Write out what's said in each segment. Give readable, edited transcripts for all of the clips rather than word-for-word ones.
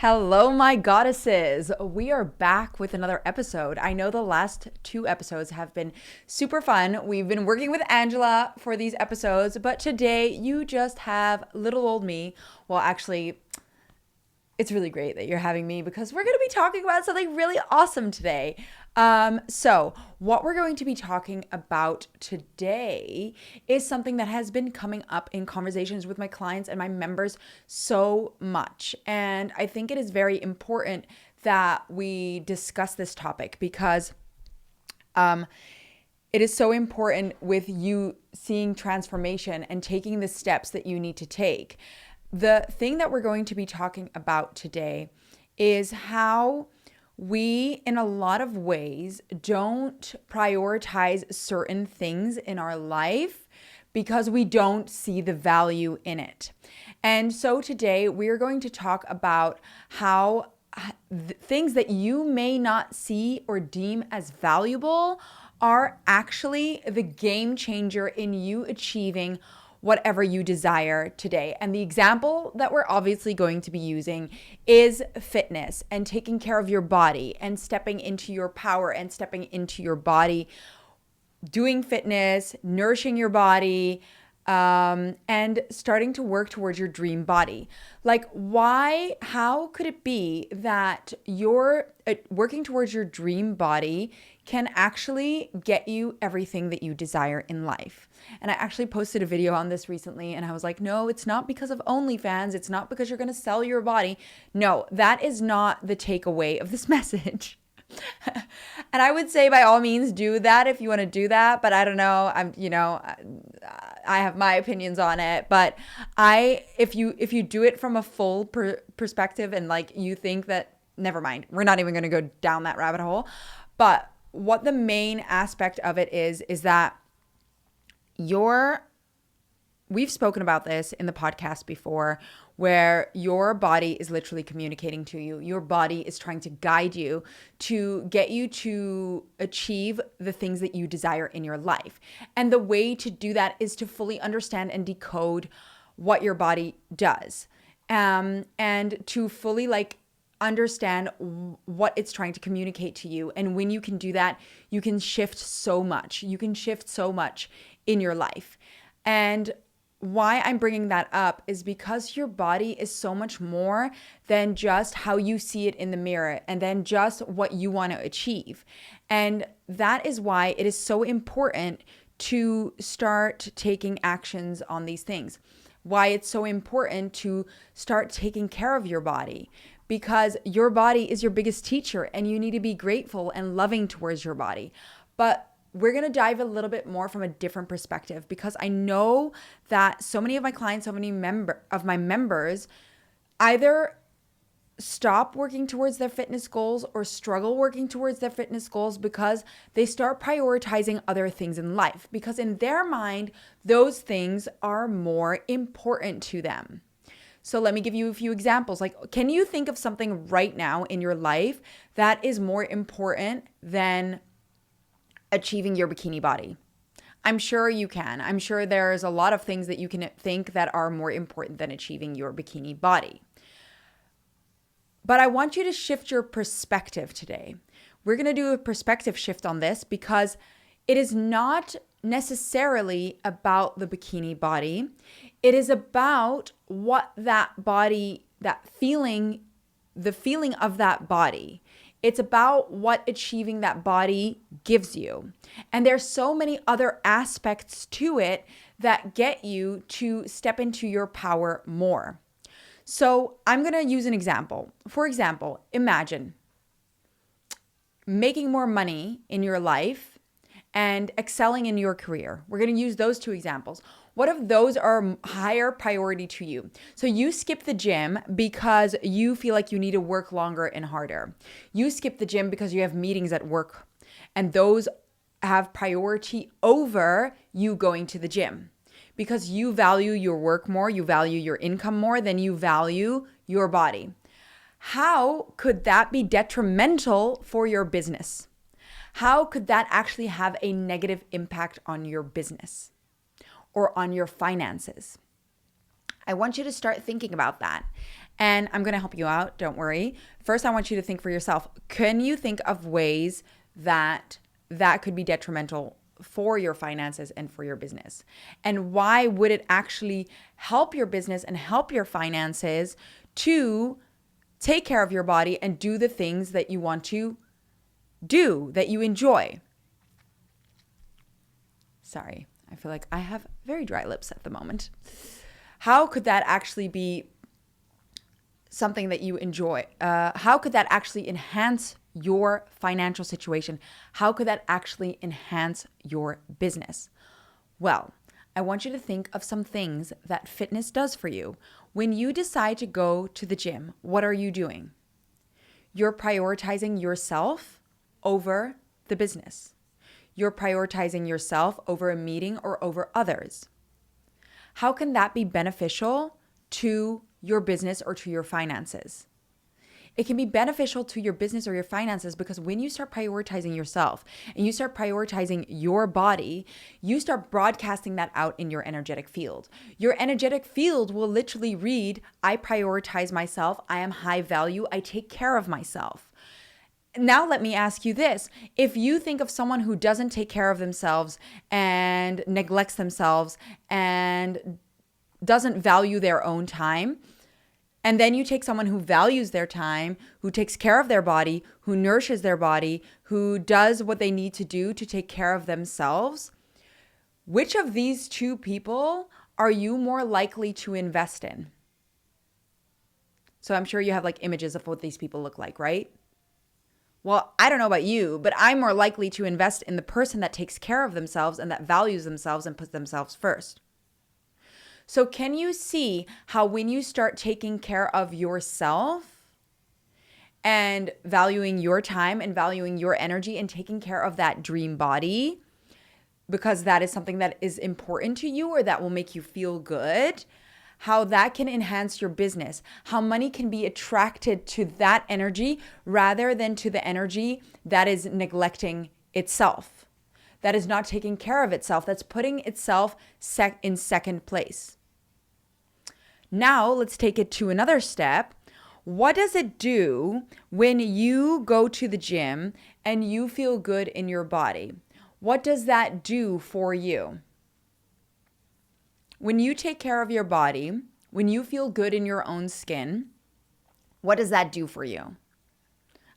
Hello, my goddesses. We are back with another episode. I know the last two episodes have been super fun. We've been working with Angela for these episodes, but today you just have little old me. Well, actually, it's really great that you're having me because we're going to be talking about something really awesome today. So what we're going to be talking about today is something that has been coming up in conversations with my clients and my members so much. And I think it is very important that we discuss this topic because it is so important with you seeing transformation and taking the steps that you need to take. The thing that we're going to be talking about today is how we, in a lot of ways, don't prioritize certain things in our life because we don't see the value in it. And so today we're going to talk about how things that you may not see or deem as valuable are actually the game changer in you achieving whatever you desire today. And the example that we're obviously going to be using is fitness and taking care of your body and stepping into your power and stepping into your body, doing fitness, nourishing your body, and starting to work towards your dream body. Like, how could it be that you're working towards your dream body can actually get you everything that you desire in life? And I actually posted a video on this recently and I was like, no, it's not because of OnlyFans. It's not because you're going to sell your body. No, that is not the takeaway of this message. And I would say by all means do that if you want to do that, but I don't know. I have my opinions on it, but if you do it from a full perspective and like you think that, never mind, we're not even going to go down that rabbit hole. But what the main aspect of it is that we've spoken about this in the podcast before, where your body is literally communicating to you. Your body is trying to guide you to get you to achieve the things that you desire in your life. And the way to do that is to fully understand and decode what your body does, and to fully understand what it's trying to communicate to you. And when you can do that, you can shift so much. You can shift so much in your life. And why I'm bringing that up is because your body is so much more than just how you see it in the mirror and then just what you want to achieve. And that is why it is so important to start taking actions on these things. Why it's so important to start taking care of your body, because your body is your biggest teacher and you need to be grateful and loving towards your body. But we're going to dive a little bit more from a different perspective, because I know that so many of my clients, so many of my members either stop working towards their fitness goals or struggle working towards their fitness goals because they start prioritizing other things in life, because in their mind, those things are more important to them. So let me give you a few examples. Like, can you think of something right now in your life that is more important than achieving your bikini body? I'm sure you can. I'm sure there's a lot of things that you can think that are more important than achieving your bikini body. But I want you to shift your perspective today. We're going to do a perspective shift on this because it is not necessarily about the bikini body. It is about what that body, the feeling of that body. It's about what achieving that body gives you. And there's so many other aspects to it that get you to step into your power more. So I'm going to use an example. For example, imagine making more money in your life and excelling in your career. We're going to use those two examples. What if those are higher priority to you? So you skip the gym because you feel like you need to work longer and harder. You skip the gym because you have meetings at work, and those have priority over you going to the gym because you value your work more, you value your income more than you value your body. How could that be detrimental for your business? How could that actually have a negative impact on your business or on your finances? I want you to start thinking about that. And I'm going to help you out. Don't worry. First, I want you to think for yourself. Can you think of ways that could be detrimental for your finances and for your business? And why would it actually help your business and help your finances to take care of your body and do the things that you want to do, that you enjoy? Sorry, I feel like I have very dry lips at the moment. How could that actually be something that you enjoy? How could that actually enhance your financial situation? How could that actually enhance your business? Well, I want you to think of some things that fitness does for you. When you decide to go to the gym, what are you doing? You're prioritizing yourself over the business. You're prioritizing yourself over a meeting or over others. How can that be beneficial to your business or to your finances? It can be beneficial to your business or your finances because when you start prioritizing yourself and you start prioritizing your body, you start broadcasting that out in your energetic field. Your energetic field will literally read, I prioritize myself, I am high value, I take care of myself. Now let me ask you this. If you think of someone who doesn't take care of themselves and neglects themselves and doesn't value their own time, and then you take someone who values their time, who takes care of their body, who nourishes their body, who does what they need to do to take care of themselves, which of these two people are you more likely to invest in? So I'm sure you have like images of what these people look like, right? Well, I don't know about you, but I'm more likely to invest in the person that takes care of themselves and that values themselves and puts themselves first. So can you see how when you start taking care of yourself and valuing your time and valuing your energy and taking care of that dream body, because that is something that is important to you or that will make you feel good, how that can enhance your business, how money can be attracted to that energy rather than to the energy that is neglecting itself, that is not taking care of itself, that's putting itself in second place. Now let's take it to another step. What does it do when you go to the gym and you feel good in your body? What does that do for you? When you take care of your body, when you feel good in your own skin, what does that do for you?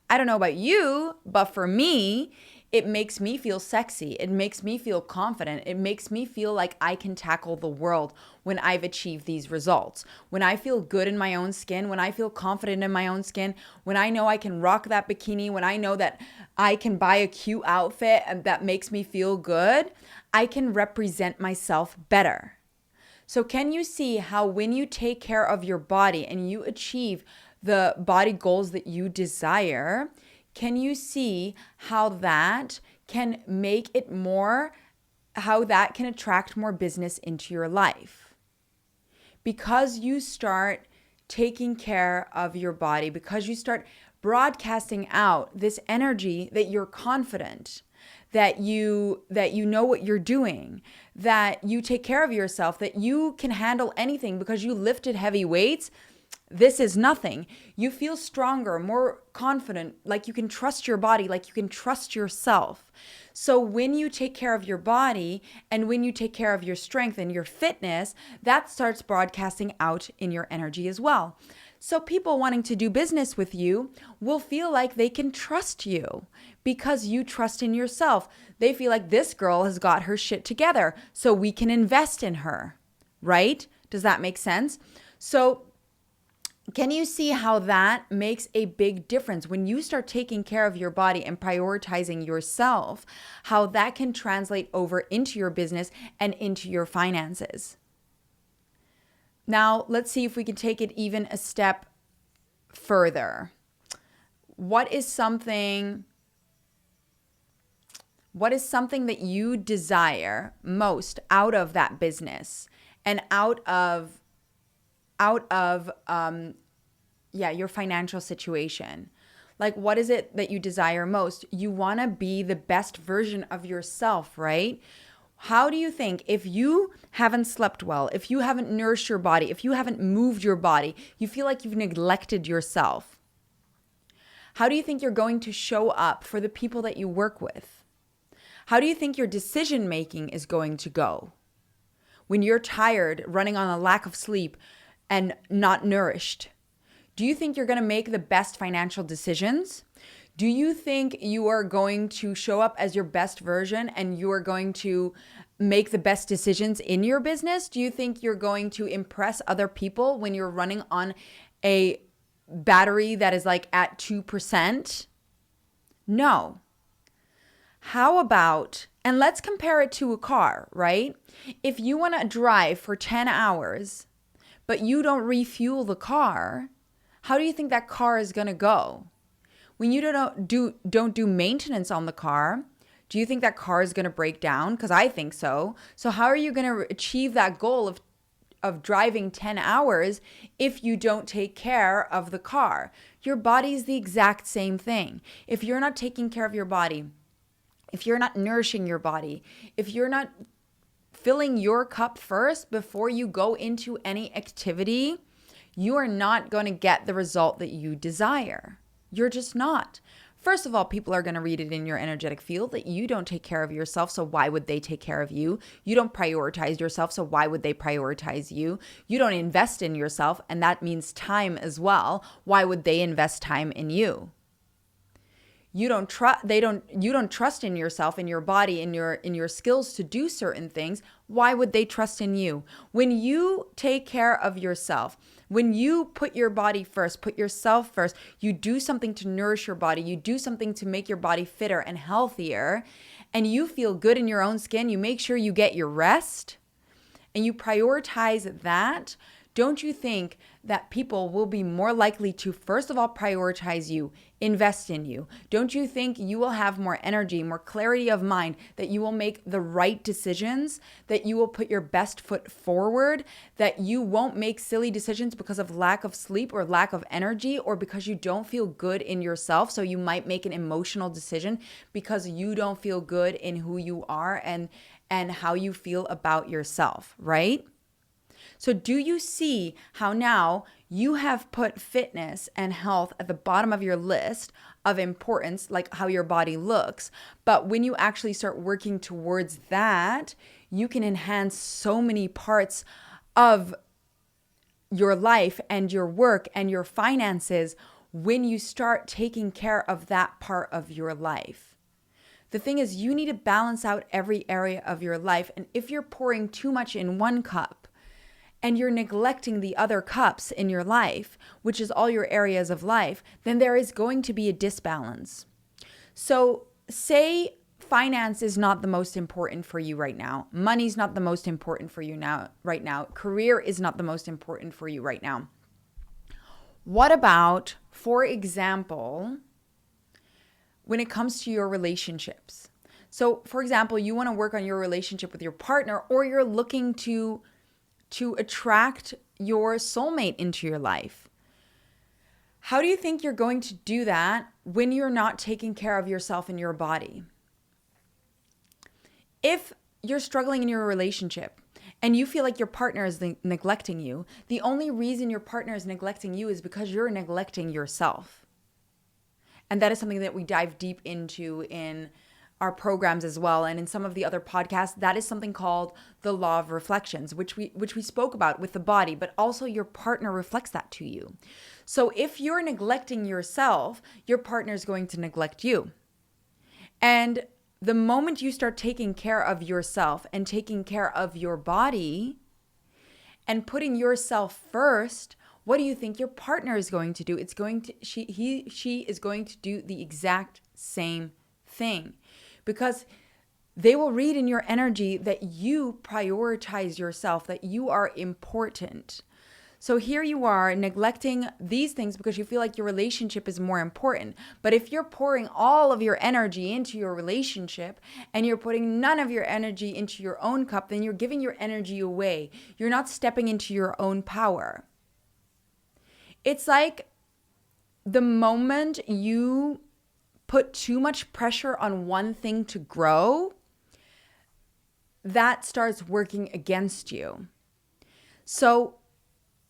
I don't know about you, but for me, it makes me feel sexy. It makes me feel confident. It makes me feel like I can tackle the world when I've achieved these results. When I feel good in my own skin, when I feel confident in my own skin, when I know I can rock that bikini, when I know that I can buy a cute outfit and that makes me feel good, I can represent myself better. So can you see how when you take care of your body and you achieve the body goals that you desire, can you see how that can make it more, how that can attract more business into your life? Because you start taking care of your body, because you start broadcasting out this energy that you're confident, that you know what you're doing, that you take care of yourself, that you can handle anything because you lifted heavy weights. This is nothing. You feel stronger, more confident, like you can trust your body, like you can trust yourself. So when you take care of your body and when you take care of your strength and your fitness, that starts broadcasting out in your energy as well. So people wanting to do business with you will feel like they can trust you because you trust in yourself. They feel like this girl has got her shit together, so we can invest in her, right? Does that make sense? So can you see how that makes a big difference when you start taking care of your body and prioritizing yourself, how that can translate over into your business and into your finances? Now, let's see if we can take it even a step further. What is something that you desire most out of that business and out of your financial situation? Like, what is it that you desire most? You want to be the best version of yourself, right? How do you think, if you haven't slept well, if you haven't nourished your body, if you haven't moved your body, you feel like you've neglected yourself, how do you think you're going to show up for the people that you work with? How do you think your decision making is going to go when you're tired, running on a lack of sleep, and not nourished? Do you think you're going to make the best financial decisions? Do you think you are going to show up as your best version and you are going to make the best decisions in your business? Do you think you're going to impress other people when you're running on a battery that is like at 2%? No. How about, and let's compare it to a car, right? If you want to drive for 10 hours, but you don't refuel the car, how do you think that car is going to go? When you don't do maintenance on the car, do you think that car is going to break down? Because I think so. So how are you going to achieve that goal of driving 10 hours if you don't take care of the car? Your body is the exact same thing. If you're not taking care of your body, if you're not nourishing your body, if you're not filling your cup first before you go into any activity, you are not going to get the result that you desire. You're just not. First of all, people are going to read it in your energetic field that you don't take care of yourself, so why would they take care of you? You don't prioritize yourself, so why would they prioritize you? You don't invest in yourself, and that means time as well. Why would they invest time in you? You don't trust in yourself, in your body, in your skills to do certain things. Why would they trust in you? When you take care of yourself, when you put your body first, put yourself first, you do something to nourish your body, you do something to make your body fitter and healthier, and you feel good in your own skin, you make sure you get your rest, and you prioritize that, don't you think that people will be more likely to, first of all, prioritize you, invest in you? Don't you think you will have more energy, more clarity of mind, that you will make the right decisions, that you will put your best foot forward, that you won't make silly decisions because of lack of sleep or lack of energy or because you don't feel good in yourself? So you might make an emotional decision because you don't feel good in who you are and how you feel about yourself, right? So do you see how now you have put fitness and health at the bottom of your list of importance, like how your body looks? But when you actually start working towards that, you can enhance so many parts of your life and your work and your finances when you start taking care of that part of your life. The thing is, you need to balance out every area of your life. And if you're pouring too much in one cup, and you're neglecting the other cups in your life, which is all your areas of life, then there is going to be a disbalance. So say finance is not the most important for you right now. Money's not the most important for you right now. Career is not the most important for you right now. What about, for example, when it comes to your relationships? So, for example, you want to work on your relationship with your partner, or you're looking to attract your soulmate into your life. How do you think you're going to do that when you're not taking care of yourself and your body? If you're struggling in your relationship and you feel like your partner is neglecting you, the only reason your partner is neglecting you is because you're neglecting yourself. And that is something that we dive deep into in our programs as well, and in some of the other podcasts. That is something called the law of reflections, which we spoke about with the body, but also your partner reflects that to you. So if you're neglecting yourself, your partner is going to neglect you. And the moment you start taking care of yourself and taking care of your body and putting yourself first, what do you think your partner is going to do? She is going to do the exact same thing, because they will read in your energy that you prioritize yourself, that you are important. So here you are neglecting these things because you feel like your relationship is more important. But if you're pouring all of your energy into your relationship and you're putting none of your energy into your own cup, then you're giving your energy away. You're not stepping into your own power. It's like the moment you put too much pressure on one thing to grow, that starts working against you. So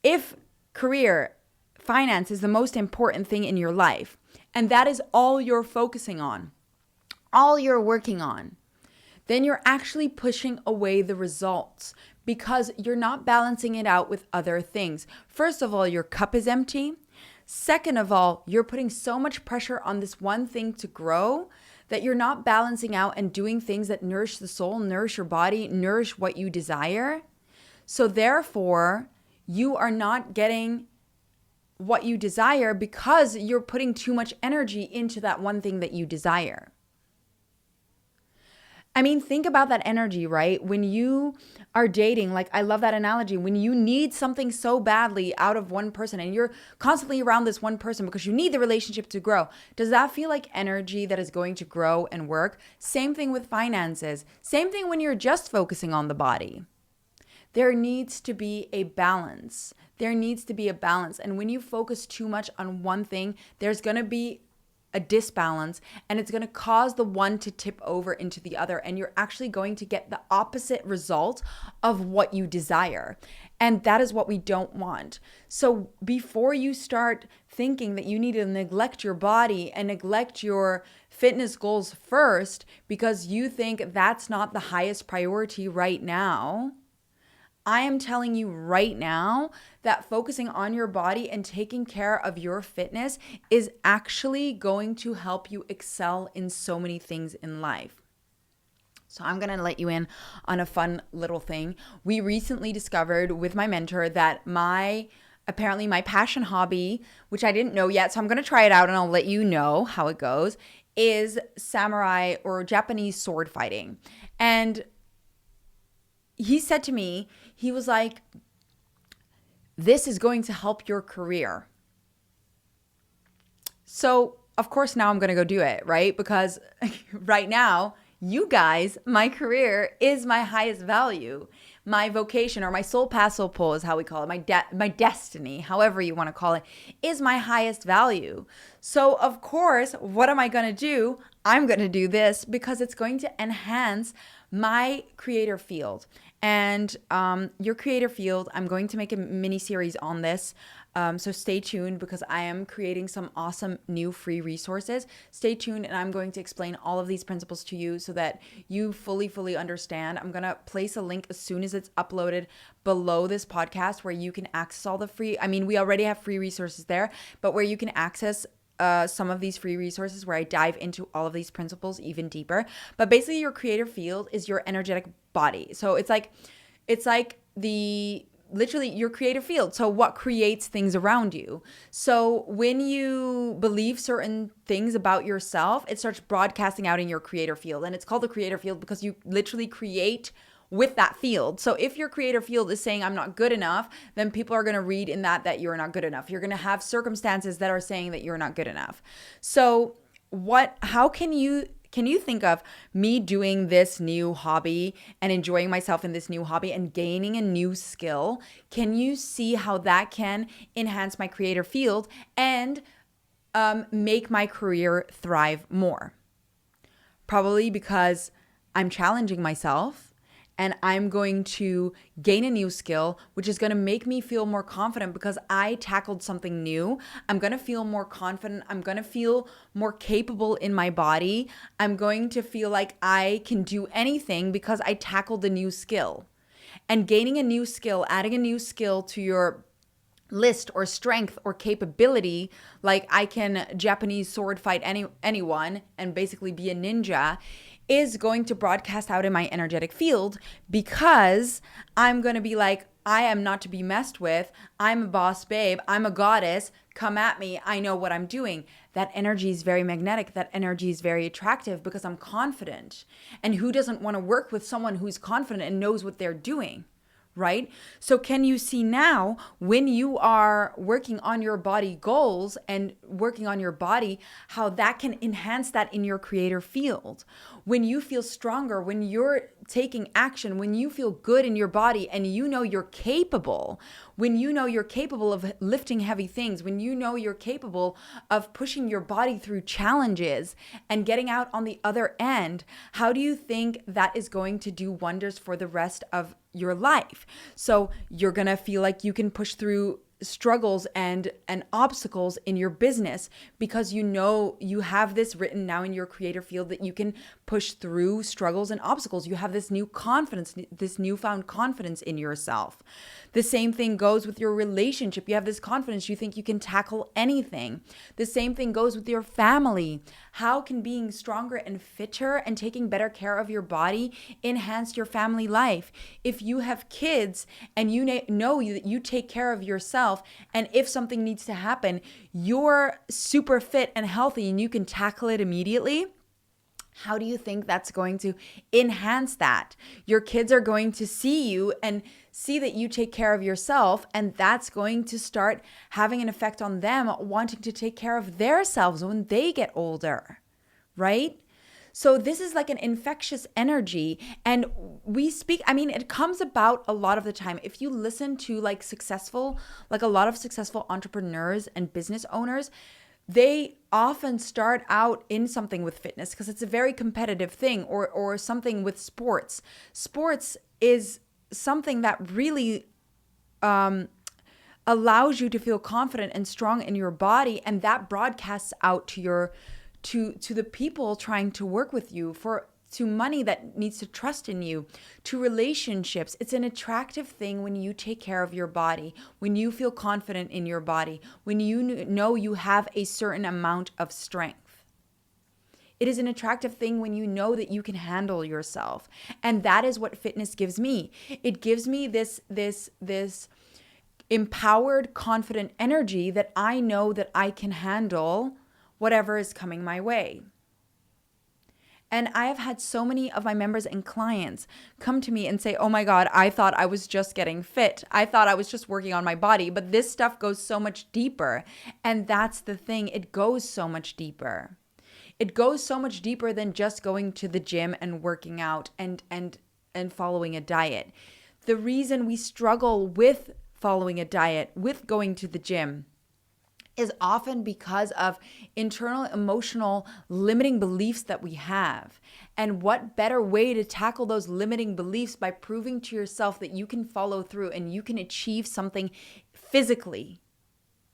if career, finance is the most important thing in your life, and that is all you're focusing on, all you're working on, then you're actually pushing away the results because you're not balancing it out with other things. First of all, your cup is empty. Second of all, you're putting so much pressure on this one thing to grow that you're not balancing out and doing things that nourish the soul, nourish your body, nourish what you desire. So therefore, you are not getting what you desire because you're putting too much energy into that one thing that you desire. I mean, think about that energy, right? When you are dating, like I love that analogy, when you need something so badly out of one person and you're constantly around this one person because you need the relationship to grow, does that feel like energy that is going to grow and work? Same thing with finances. Same thing when you're just focusing on the body. There needs to be a balance. There needs to be a balance. And when you focus too much on one thing, there's going to be a disbalance, and it's going to cause the one to tip over into the other, and you're actually going to get the opposite result of what you desire. And that is what we don't want. So before you start thinking that you need to neglect your body and neglect your fitness goals first because you think that's not the highest priority right now, I am telling you right now that focusing on your body and taking care of your fitness is actually going to help you excel in so many things in life. So I'm going to let you in on a fun little thing. We recently discovered with my mentor that apparently my passion hobby, which I didn't know yet, so I'm going to try it out and I'll let you know how it goes, is samurai or Japanese sword fighting. And he said to me, he was like, this is going to help your career. So, of course, now I'm going to go do it, right? Because right now, you guys, my career is my highest value. My vocation, or my soul path, soul pull is how we call it. My destiny, however you want to call it, is my highest value. So, of course, what am I going to do? I'm going to do this because it's going to enhance my creator field. And your creator field, I'm going to make a mini series on this. So stay tuned because I am creating some awesome new free resources. Stay tuned and I'm going to explain all of these principles to you so that you fully understand. I'm going to place a link as soon as it's uploaded below this podcast where you can access all the free, we already have free resources there, but where you can access some of these free resources where I dive into all of these principles even deeper. But basically your creator field is your energetic body. So it's like literally your creative field. So what creates things around you? So when you believe certain things about yourself, it starts broadcasting out in your creator field. And it's called the creator field because you literally create with that field. So if your creator field is saying I'm not good enough, then people are going to read in that you're not good enough. You're going to have circumstances that are saying that you're not good enough. So how can you think of me doing this new hobby and enjoying myself in this new hobby and gaining a new skill? Can you see how that can enhance my creator field and make my career thrive more? Probably because I'm challenging myself and I'm going to gain a new skill, which is going to make me feel more confident because I tackled something new. I'm going to feel more confident. I'm going to feel more capable in my body. I'm going to feel like I can do anything because I tackled a new skill. And gaining a new skill, adding a new skill to your list or strength or capability, like I can Japanese sword fight anyone and basically be a ninja, is going to broadcast out in my energetic field because I'm going to be like, I am not to be messed with. I'm a boss babe. I'm a goddess. Come at me. I know what I'm doing. That energy is very magnetic. That energy is very attractive because I'm confident. And who doesn't want to work with someone who's confident and knows what they're doing, right? So can you see now when you are working on your body goals and working on your body, how that can enhance that in your creator field? When you feel stronger, when you're taking action, when you feel good in your body and you know you're capable, when you know you're capable of lifting heavy things, when you know you're capable of pushing your body through challenges and getting out on the other end, how do you think that is going to do wonders for the rest of your life? So you're going to feel like you can push through struggles and obstacles in your business because you know you have this written now in your creator field that you can push through struggles and obstacles. You have this new confidence, this newfound confidence in yourself. The same thing goes with your relationship. You have this confidence, you think you can tackle anything. The same thing goes with your family. How can being stronger and fitter and taking better care of your body enhance your family life? If you have kids and you know that you take care of yourself, and if something needs to happen, you're super fit and healthy and you can tackle it immediately, how do you think that's going to enhance that? Your kids are going to see you and see that you take care of yourself, and that's going to start having an effect on them wanting to take care of themselves when they get older, right? So this is like an infectious energy, and it comes about a lot of the time. If you listen to like a lot of successful entrepreneurs and business owners, they often start out in something with fitness because it's a very competitive thing, or something with sports. Sports is something that really allows you to feel confident and strong in your body, and that broadcasts out to the people trying to work with you, to money that needs to trust in you, to relationships. It's an attractive thing when you take care of your body, when you feel confident in your body, when you know you have a certain amount of strength. It is an attractive thing when you know that you can handle yourself. And that is what fitness gives me. It gives me this empowered, confident energy that I know that I can handle whatever is coming my way. And I have had so many of my members and clients come to me and say, oh my God, I thought I was just getting fit. I thought I was just working on my body, but this stuff goes so much deeper. And that's the thing. It goes so much deeper. It goes so much deeper than just going to the gym and working out and following a diet. The reason we struggle with following a diet, with going to the gym, is often because of internal emotional limiting beliefs that we have. And what better way to tackle those limiting beliefs by proving to yourself that you can follow through and you can achieve something physically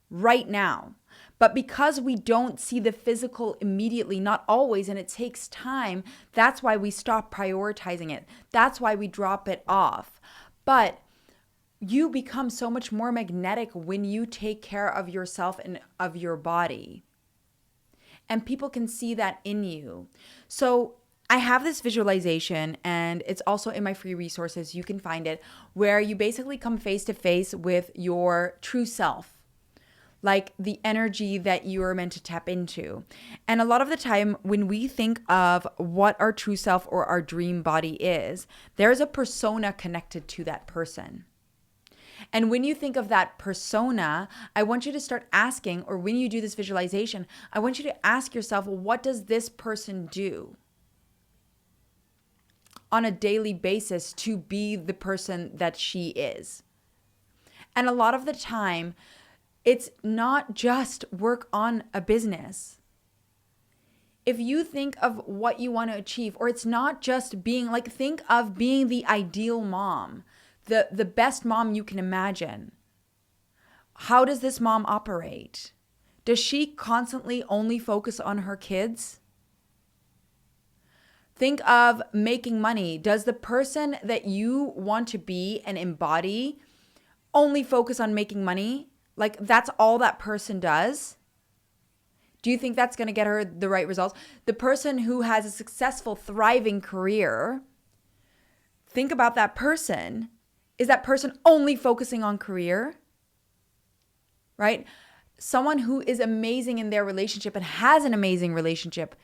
right now. But because we don't see the physical immediately, not always, and it takes time, that's why we stop prioritizing it. That's why we drop it off. But you become so much more magnetic when you take care of yourself and of your body. And people can see that in you. So I have this visualization, and it's also in my free resources. You can find it, where you basically come face to face with your true self, like the energy that you are meant to tap into. And a lot of the time when we think of what our true self or our dream body is, there's a persona connected to that person. And when you think of that persona, I want you to start asking, or when you do this visualization, I want you to ask yourself, what does this person do on a daily basis to be the person that she is? And a lot of the time, it's not just work on a business. If you think of what you want to achieve, or it's not just being like, think of being the ideal mom, the best mom you can imagine. How does this mom operate? Does she constantly only focus on her kids? Think of making money. Does the person that you want to be and embody only focus on making money? Like, that's all that person does? Do you think that's going to get her the right results? The person who has a successful, thriving career, think about that person. Is that person only focusing on career? Right? Someone who is amazing in their relationship and has an amazing relationship,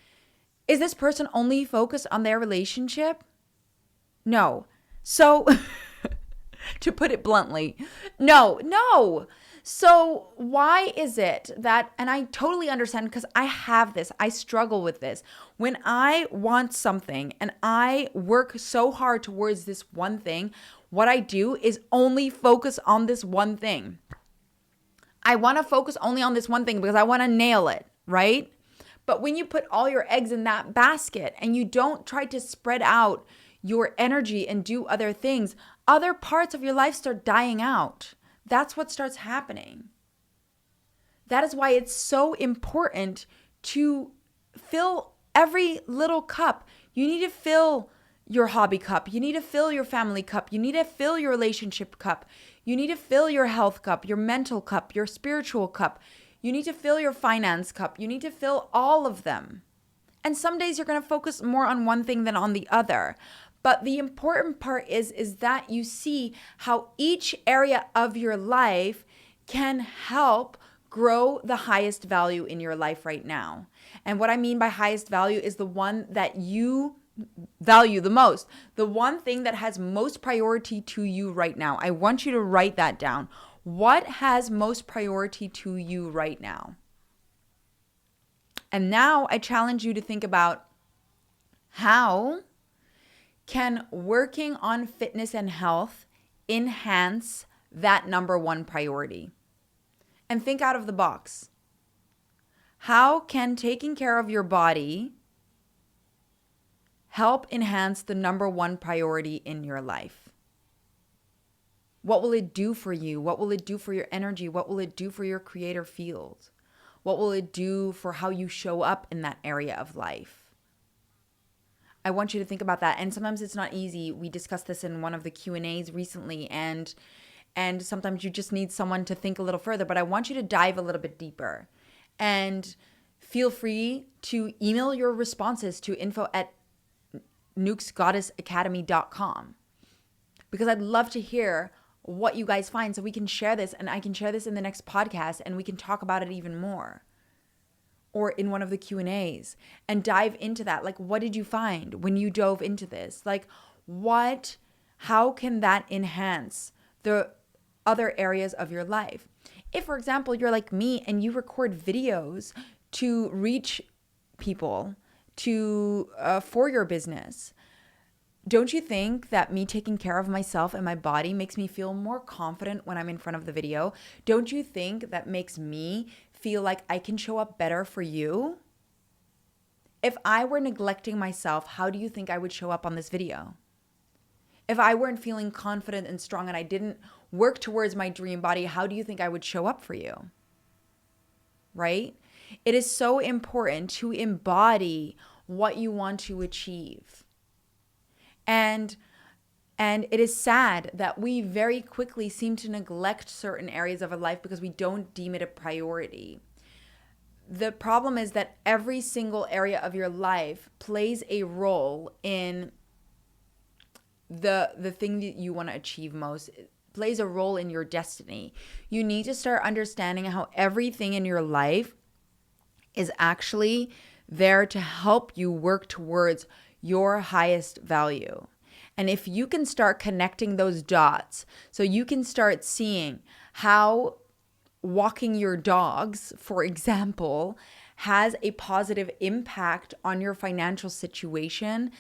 is this person only focused on their relationship? No. So to put it bluntly. No. So why is it that, and I totally understand because I have this, I struggle with this. When I want something and I work so hard towards this one thing, what I do is only focus on this one thing. I want to focus only on this one thing because I want to nail it, right? But when you put all your eggs in that basket and you don't try to spread out your energy and do other things, other parts of your life start dying out. That's what starts happening. That is why it's so important to fill every little cup. You need to fill your hobby cup. You need to fill your family cup. You need to fill your relationship cup. You need to fill your health cup, your mental cup, your spiritual cup. You need to fill your finance cup. You need to fill all of them. And some days you're going to focus more on one thing than on the other. But the important part is that you see how each area of your life can help grow the highest value in your life right now. And what I mean by highest value is the one that you value the most, the one thing that has most priority to you right now. I want you to write that down. What has most priority to you right now? And now I challenge you to think about how can working on fitness and health enhance that number one priority? And think out of the box. How can taking care of your body help enhance the number one priority in your life? What will it do for you? What will it do for your energy? What will it do for your creator field? What will it do for how you show up in that area of life? I want you to think about that. And sometimes it's not easy. We discussed this in one of the Q&As recently, and sometimes you just need someone to think a little further. But I want you to dive a little bit deeper. And feel free to email your responses to info@nukesgoddessacademy.com, because I'd love to hear what you guys find so we can share this, and I can share this in the next podcast and we can talk about it even more, or in one of the Q&As, and dive into that. Like, what did you find when you dove into this? Like, how can that enhance the other areas of your life? If, for example, you're like me and you record videos to reach people for your business, don't you think that me taking care of myself and my body makes me feel more confident when I'm in front of the video? Don't you think that makes me feel like I can show up better for you? If I were neglecting myself, how do you think I would show up on this video? If I weren't feeling confident and strong and I didn't work towards my dream body, how do you think I would show up for you? Right? It is so important to embody what you want to achieve. And it is sad that we very quickly seem to neglect certain areas of our life because we don't deem it a priority. The problem is that every single area of your life plays a role in the thing that you want to achieve most. It plays a role in your destiny. You need to start understanding how everything in your life is actually there to help you work towards your highest value. And if you can start connecting those dots, so you can start seeing how walking your dogs, for example, has a positive impact on your financial situation,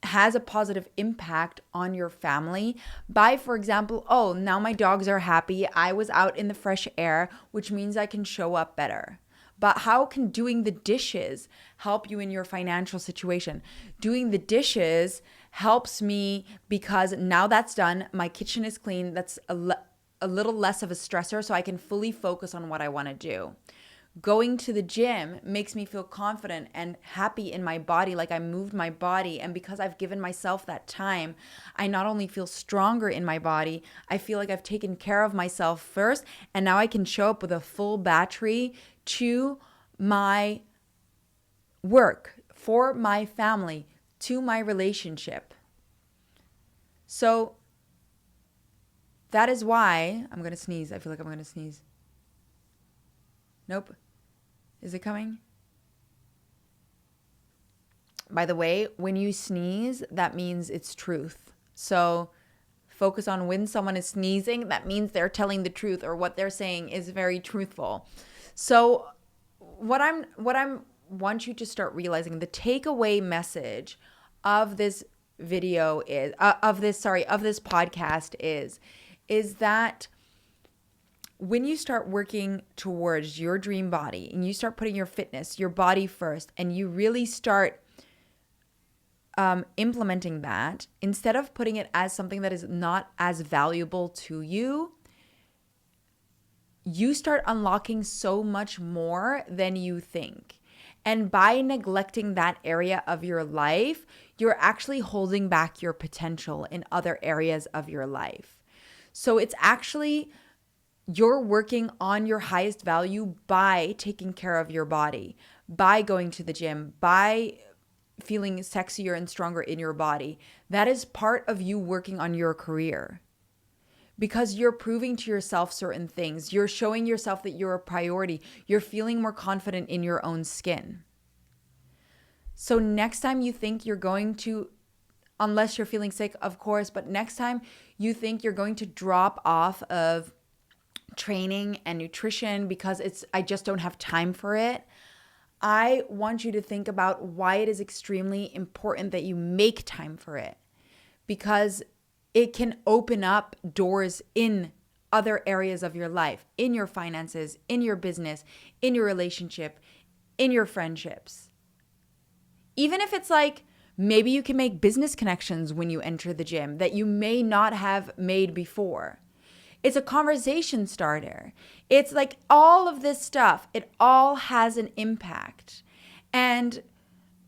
has a positive impact on your family by, for example, oh, now my dogs are happy. I was out in the fresh air, which means I can show up better. But how can doing the dishes help you in your financial situation? Doing the dishes helps me because now that's done. My kitchen is clean. That's a little less of a stressor, so I can fully focus on what I want to do. Going to the gym makes me feel confident and happy in my body, like I moved my body. And because I've given myself that time, I not only feel stronger in my body, I feel like I've taken care of myself first. And now I can show up with a full battery to my work, for my family, to my relationship. So that is why I'm going to sneeze. I feel like I'm going to sneeze. Nope. Is it coming? By the way, when you sneeze, that means it's truth. So focus on when someone is sneezing, that means they're telling the truth or what they're saying is very truthful. So what I'm want you to start realizing, the takeaway message of this video is of this podcast is that when you start working towards your dream body and you start putting your fitness, your body first, and you really start implementing that, instead of putting it as something that is not as valuable to you, you start unlocking so much more than you think. And by neglecting that area of your life, you're actually holding back your potential in other areas of your life. So it's actually, you're working on your highest value by taking care of your body, by going to the gym, by feeling sexier and stronger in your body. That is part of you working on your career, because you're proving to yourself certain things. You're showing yourself that you're a priority. You're feeling more confident in your own skin. So next time you think you're going to, unless you're feeling sick, of course, but next time you think you're going to drop off of training and nutrition because I just don't have time for it, I want you to think about why it is extremely important that you make time for it, because it can open up doors in other areas of your life, in your finances, in your business, in your relationship, in your friendships. Even if it's like, maybe you can make business connections when you enter the gym that you may not have made before. It's a conversation starter. It's like all of this stuff, it all has an impact. And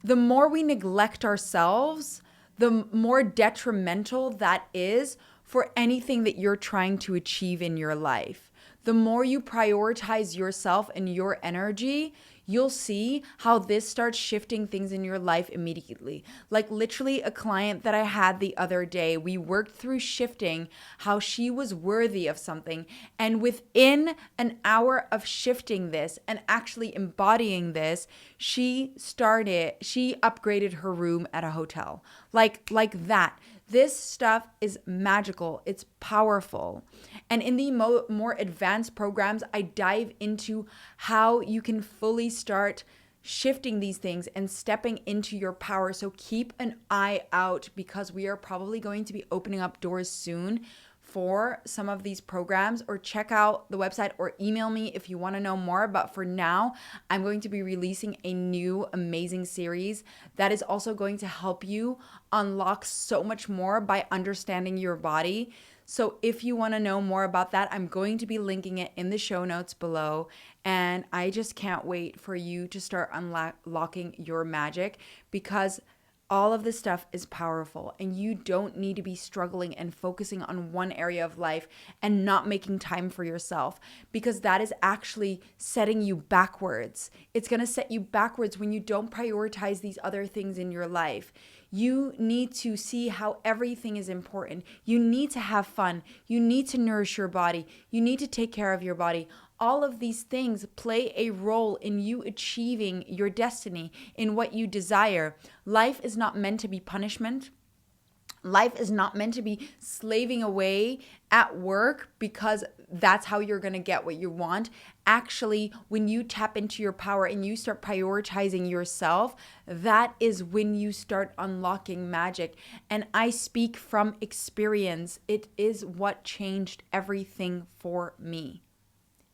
the more we neglect ourselves, the more detrimental that is for anything that you're trying to achieve in your life. The more you prioritize yourself and your energy, you'll see how this starts shifting things in your life immediately. Like literally a client that I had the other day, we worked through shifting how she was worthy of something. And within an hour of shifting this and actually embodying this, she upgraded her room at a hotel. Like that. This stuff is magical. It's powerful. And in the more advanced programs, I dive into how you can fully start shifting these things and stepping into your power. So keep an eye out, because we are probably going to be opening up doors soon for some of these programs, or check out the website or email me if you want to know more. But for now, I'm going to be releasing a new amazing series that is also going to help you unlock so much more by understanding your body. So if you want to know more about that, I'm going to be linking it in the show notes below. And I just can't wait for you to start unlocking your magic, because all of this stuff is powerful, and you don't need to be struggling and focusing on one area of life and not making time for yourself, because that is actually setting you backwards. It's going to set you backwards when you don't prioritize these other things in your life. You need to see how everything is important. You need to have fun. You need to nourish your body. You need to take care of your body. All of these things play a role in you achieving your destiny, in what you desire. Life is not meant to be punishment. Life is not meant to be slaving away at work because that's how you're going to get what you want. Actually, when you tap into your power and you start prioritizing yourself, that is when you start unlocking magic. And I speak from experience. It is what changed everything for me.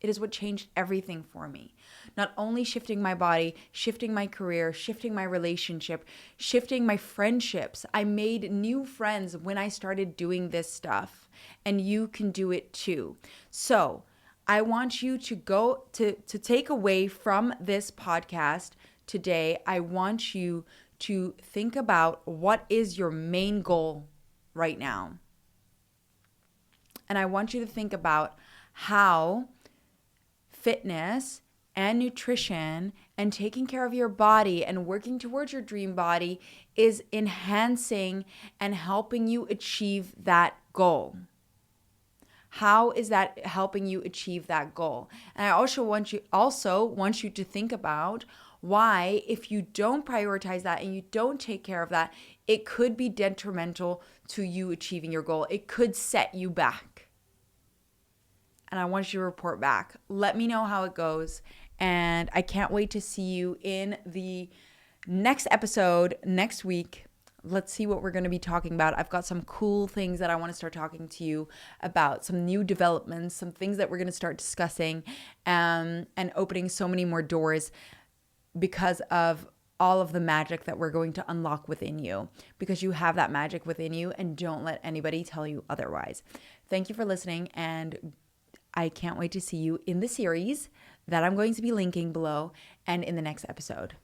It is what changed everything for me. Not only shifting my body, shifting my career, shifting my relationship, shifting my friendships. I made new friends when I started doing this stuff, and you can do it too. So I want you to go to take away from this podcast today. I want you to think about, what is your main goal right now? And I want you to think about how fitness and nutrition and taking care of your body and working towards your dream body is enhancing and helping you achieve that goal. How is that helping you achieve that goal? And I also want you to think about why, if you don't prioritize that and you don't take care of that, it could be detrimental to you achieving your goal. It could set you back. And I want you to report back. Let me know how it goes. And I can't wait to see you in the next episode next week. Let's see what we're going to be talking about. I've got some cool things that I want to start talking to you about, some new developments, some things that we're going to start discussing, and opening so many more doors because of all of the magic that we're going to unlock within you, because you have that magic within you, and don't let anybody tell you otherwise. Thank you for listening, and I can't wait to see you in the series that I'm going to be linking below and in the next episode.